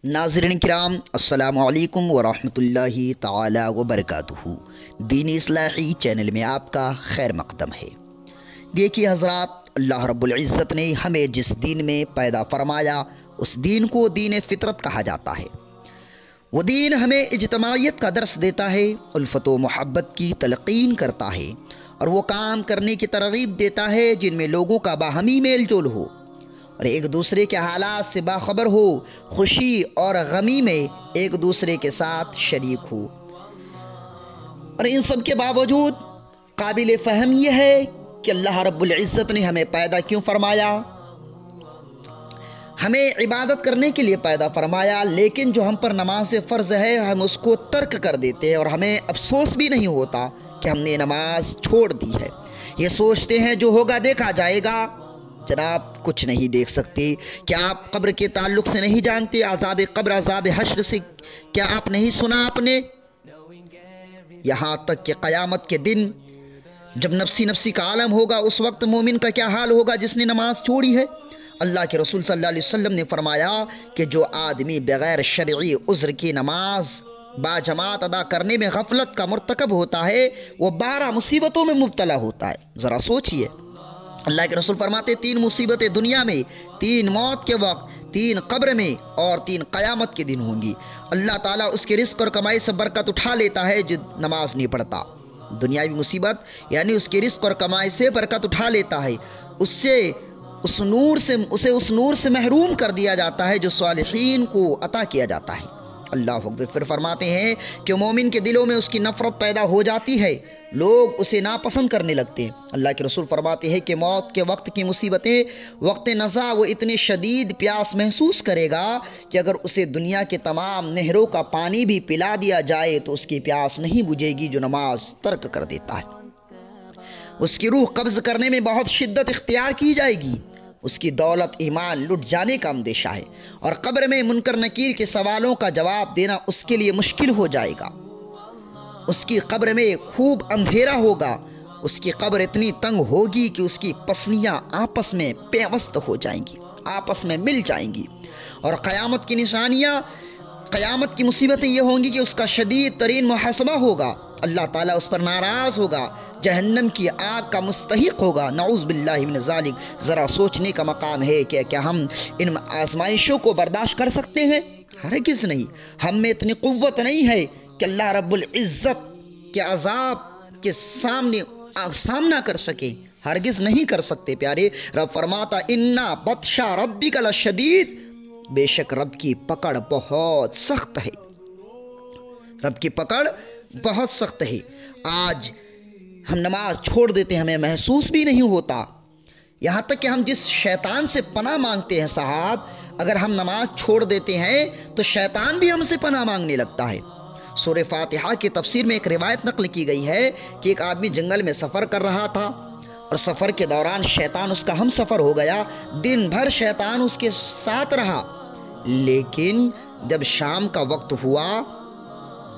नाज़रीन किराम अस्सलामु अलैकुम वरहमतुल्लाहि ताला वबरकातुहू। दीनी इस्लाही चैनल में आपका खैर मकदम है। देखिए हज़रात, अल्लाह रब्बुल इज़्ज़त ने हमें जिस दीन में पैदा फरमाया उस दीन को दीन फितरत कहा जाता है। वो दीन हमें इज्तमाइयत का दर्स देता है, उल्फत व मोहब्बत की तलक़ीन करता है और वो काम करने की तरगीब देता है जिनमें लोगों का बाहमी मेल जोल हो और एक दूसरे के हालात से बाखबर हो, खुशी और गमी में एक दूसरे के साथ शरीक हो। और इन सब के बावजूद काबिल फ़हम यह है कि अल्लाह रब्बुल इज़्ज़त ने हमें पैदा क्यों फरमाया। हमें इबादत करने के लिए पैदा फरमाया, लेकिन जो हम पर नमाज फ़र्ज़ है हम उसको तर्क कर देते हैं और हमें अफसोस भी नहीं होता कि हमने नमाज छोड़ दी है। ये सोचते हैं जो होगा देखा जाएगा। जनाब, कुछ नहीं देख सकते। क्या आप कब्र के ताल्लुक से नहीं जानते? अज़ाब कब्र, अज़ाब हश्र से क्या आप नहीं सुना आपने? यहाँ तक कि क़यामत के दिन जब नफ्सी नफ्सी का आलम होगा, उस वक्त मोमिन का क्या हाल होगा जिसने नमाज छोड़ी है। अल्लाह के रसूल सल्लल्लाहु अलैहि वसल्लम ने फरमाया कि जो आदमी बग़ैर शरई उज़्र की नमाज बाजमात अदा करने में गफलत का मुर्तकब होता है, वो 12 मुसीबतों में मुब्तला होता है। ज़रा सोचिए, अल्लाह के रसूल फरमाते 3 मुसीबतें दुनिया में, 3 मौत के वक्त, 3 कब्र में और 3 क़यामत के दिन होंगी। अल्लाह ताला उसके रिस्क और कमाई से बरकत उठा लेता है जो नमाज नहीं पढ़ता। दुनियावी मुसीबत यानी उसके रिस्क और कमाई से बरकत उठा लेता है, उसे उस नूर से महरूम कर दिया जाता है जो सालिहीन को अता किया जाता है। अल्लाह अकबर। फिर फरमाते हैं कि मोमिन के दिलों में उसकी नफ़रत पैदा हो जाती है, लोग उसे नापसंद करने लगते हैं। अल्लाह के रसूल फरमाते हैं कि मौत के वक्त की मुसीबतें, वक्त नज़ा वो इतनी शदीद प्यास महसूस करेगा कि अगर उसे दुनिया के तमाम नहरों का पानी भी पिला दिया जाए तो उसकी प्यास नहीं बुझेगी जो नमाज तर्क कर देता है। उसकी रूह कब्ज़ करने में बहुत शिद्दत इख्तियार की जाएगी, उसकी दौलत ईमान लुट जाने का अंदेशा है और कब्र में मुनकर नकीर के सवालों का जवाब देना उसके लिए मुश्किल हो जाएगा। उसकी कब्र में खूब अंधेरा होगा, उसकी कब्र इतनी तंग होगी कि उसकी पसलियां आपस में पेवस्त हो जाएंगी, आपस में मिल जाएंगी। और क़यामत की निशानियां, क़यामत की मुसीबतें ये होंगी कि उसका शदीद तरीन मुहासबा होगा, अल्लाह ताला उस पर नाराज़ होगा, जहन्नम की आग का मुस्तहिक होगा। नऊज़ बिल्लाहि मिन ज़ालिक। ज़रा सोचने का मकाम है कि क्या हम इन आजमाइशों को बर्दाश्त कर सकते हैं? हरगिज़ नहीं। हम में इतनी क़ुव्वत नहीं है कि अल्लाह रब्बुल इज़्ज़त के अज़ाब के सामना कर सके, हरगिज़ नहीं कर सकते। प्यारे, रब फरमाता इन्ना बत्शा रब्बिका लशदीद, बेशक रब की पकड़ बहुत सख्त है, रब की पकड़ बहुत सख्त है। आज हम नमाज छोड़ देते हैं, हमें महसूस भी नहीं होता। यहाँ तक कि हम जिस शैतान से पनाह मांगते हैं साहब, अगर हम नमाज छोड़ देते हैं तो शैतान भी हमसे पनाह मांगने लगता है। सूरह फातिहा की तफसीर में एक रिवायत नकल की गई है कि एक आदमी जंगल में सफ़र कर रहा था और सफ़र के दौरान शैतान उसका हम सफ़र हो गया। दिन भर शैतान उसके साथ रहा, लेकिन जब शाम का वक्त हुआ,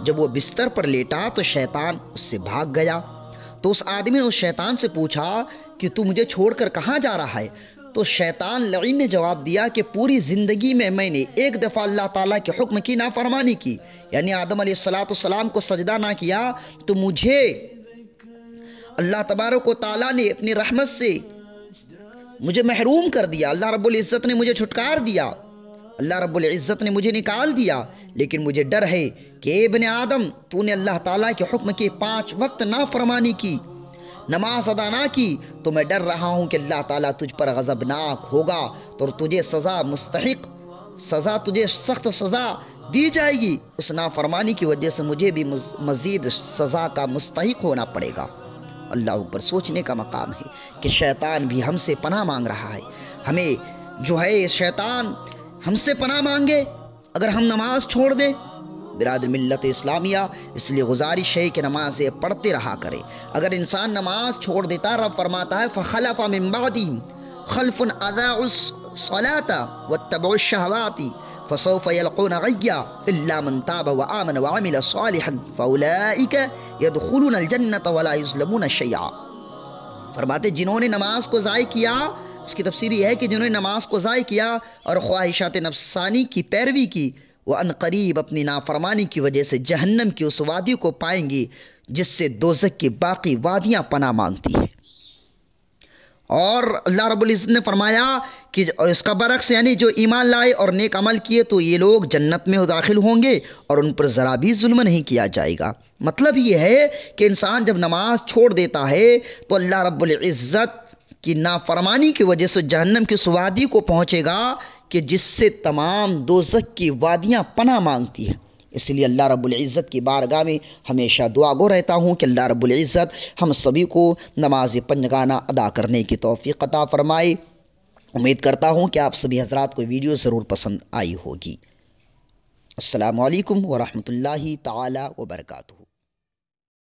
जब वो बिस्तर पर लेटा तो शैतान उससे भाग गया। तो उस आदमी ने उस शैतान से पूछा कि तू मुझे छोड़कर कहाँ जा रहा है? तो शैतान लईन ने जवाब दिया कि पूरी ज़िंदगी में मैंने एक दफ़ा अल्लाह ताला के हुक्म की नाफरमानी की, यानी आदम अलैहिस्सलाम को सजदा ना किया, तो मुझे अल्लाह तबारक व तआला ने अपनी रहमत से मुझे महरूम कर दिया। अल्लाह रब्बुल इज़्ज़त ने मुझे छुटकार दिया, अल्लाह रब्बुल इज़्ज़त ने मुझे निकाल दिया। लेकिन मुझे डर है कि इब्ने आदम, तूने अल्लाह ताला के हुक्म के 5 वक्त नाफरमानी की, नमाज अदा ना की, तो मैं डर रहा हूँ कि अल्लाह ताला तुझ पर गज़बनाक होगा तो तुझे सज़ा मुस्तहिक सज़ा, तुझे सख्त सज़ा दी जाएगी। उस नाफरमानी की वजह से मुझे भी मज़ीद सज़ा का मुस्तहिक होना पड़ेगा। अल्लाह ऊपर। सोचने का मकाम है कि शैतान भी हमसे पनाह मांग रहा है। हमें जो है शैतान हमसे पनाह मांगे अगर हम नमाज छोड़ दें। बिरादर मिल्लत इस्लामिया, इसलिए गुजारिश है कि नमाज़ें पढ़ते रहा करें। अगर इंसान नमाज छोड़ देता, रब फरमाता है फ़ख़लफ़ मिन बअदिहिम ख़ल्फ़ुन अज़ाउस सलाता वत्तबउश शहवाति फ़सौफ़ यल्क़ूना ग़य्या इल्ला मन ताब व आमन व अमिल सालिहन फ़उलाइका यदख़ुलूनल जन्नत वला युज़लमून शैआ। फरमाते जिन्होंने नमाज को ज़ाय किया, इसकी तफसीर यह है कि जिन्होंने नमाज को ज़ाय किया और ख्वाहिशात नफ्सानी की पैरवी की, وہ ان قریب اپنی نافرمانی کی وجہ سے جہنم کی اس وادی کو پائیں گی جس سے دوزخ کی باقی وادیاں پناہ مانگتی ہیں۔ اور اللہ رب العزت نے فرمایا کہ اور اس کا برعکس یعنی جو ایمان لائے اور نیک عمل کیے تو یہ لوگ جنت میں داخل ہوں گے اور ان پر ذرا بھی ظلم نہیں کیا جائے گا۔ مطلب یہ ہے کہ انسان جب نماز چھوڑ دیتا ہے تو اللہ رب العزت کی نافرمانی کی وجہ سے جہنم کی اس وادی کو پہنچے گا کہ جس سے تمام دوزخ کی وادیاں پناہ مانگتی ہیں۔ اس لیے اللہ رب العزت کی بارگاہ میں ہمیشہ دعا گو رہتا ہوں کہ اللہ رب العزت ہم سبھی کو نماز پنجگانہ ادا کرنے کی توفیق عطا فرمائے۔ امید کرتا ہوں کہ آپ سبھی حضرات کو ویڈیو ضرور پسند آئی ہوگی۔ السلام علیکم ورحمۃ اللہ تعالی وبرکاتہ۔